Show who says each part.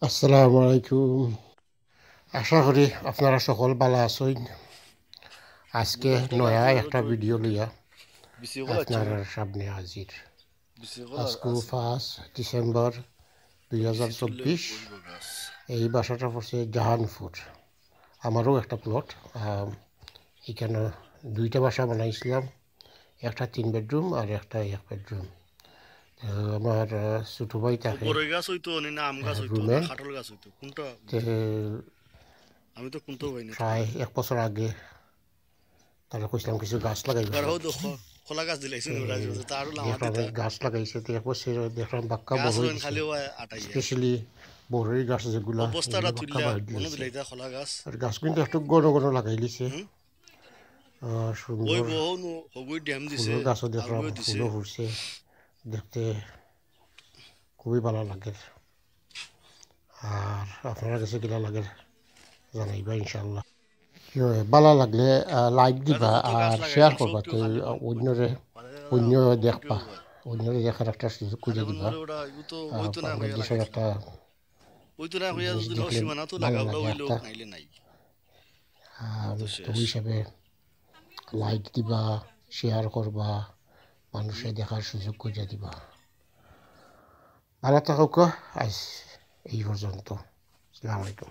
Speaker 1: আসসালামু আলাইকুম। আশা করি আপনারা সকল ভালো আছেন। আজকে নয়া একটা ভিডিও লইয়া আপনার সামনে হাজির। আজকে 5 ডিসেম্বর 2024। এই বাসাটা পড়ছে জাহানপুর। আমারও একটা প্লট। এখানে দুইটা বাসা বানাইছিলাম, একটা 3 বেডরুম আর একটা 1 বেডরুম। আমার ছোট ভাই থাকে
Speaker 2: বড়ই গাছ হইতো না আম গাছ হইতো না
Speaker 1: রুমে।
Speaker 2: কাঁঠাল গাছ হইতো কোনটা? আমি তো কোনটাও পাই না তখন।
Speaker 1: প্রায় 1 বছর আগে তারা কইছিলাম কিছু গাছ লাগাইবা।
Speaker 2: এবার হোক দেখো খোলা গাছ দিলাইছো নি রাজু তো আরো লামা
Speaker 1: দেখলাম
Speaker 2: দিতা
Speaker 1: এই গাছ লাগাইছে, তো এক বছর দেখলাম বাক্কা
Speaker 2: গাছ
Speaker 1: বড় হয়ে
Speaker 2: হইন
Speaker 1: গেছে।
Speaker 2: খালি আটাইয়া
Speaker 1: স্পেশালি বড়ই গাছ যেগুলা
Speaker 2: অবস্থাটা
Speaker 1: এগুলো বাক্কা
Speaker 2: তুললা
Speaker 1: বাড়ি
Speaker 2: অন্য
Speaker 1: দিয়েছে।
Speaker 2: দিলাইতা খোলা গাছ।
Speaker 1: আর গাছ কিন্তু একটু ঘন ঘন লাগাই দিছে।
Speaker 2: হুম ওই
Speaker 1: সুন্দর
Speaker 2: বহু নু হগুই ড্যাম দিছে
Speaker 1: ফুলের গাছও
Speaker 2: আর
Speaker 1: দেখলাম,
Speaker 2: বই দিছে।
Speaker 1: ফুলও ফুটছে, দেখতে খুবই ভালো লাগে। আর আপনারা কাছে কিনা লাগে জানাইবা ইনশাল্লাহ। ভালো লাগলে লাইক
Speaker 2: রাজু
Speaker 1: দিবা
Speaker 2: যত গাছ
Speaker 1: আর শেয়ার
Speaker 2: লাগাইলাম সব
Speaker 1: করবা,
Speaker 2: কেউ
Speaker 1: তো
Speaker 2: খালি
Speaker 1: অন্যরে অন্য দেখবা, অন্যরে দেখার একটা সুযোগ
Speaker 2: খালি
Speaker 1: খুঁজে
Speaker 2: কোন
Speaker 1: দিবা।
Speaker 2: মরে ওটা ইউ তো ওই তো না
Speaker 1: আমরা
Speaker 2: হইয়া
Speaker 1: দেশের
Speaker 2: লাগাইছিলাম
Speaker 1: একটা
Speaker 2: ওই তো না হইয়া
Speaker 1: জিনিস
Speaker 2: যদি
Speaker 1: দেখলে
Speaker 2: সীমানা তো
Speaker 1: ভালো
Speaker 2: লাগাবলা
Speaker 1: লাগে
Speaker 2: হইলো
Speaker 1: একটা।
Speaker 2: নাইলে নাই তো
Speaker 1: তো
Speaker 2: শেষ।
Speaker 1: ওই হিসাবে লাইক দিবা, শেয়ার করবা, মানুষে
Speaker 2: হুম
Speaker 1: দেখার সুযোগ করে দিবা। ভালো থাকুক। আজ এই পর্যন্ত। আসসালামু আলাইকুম।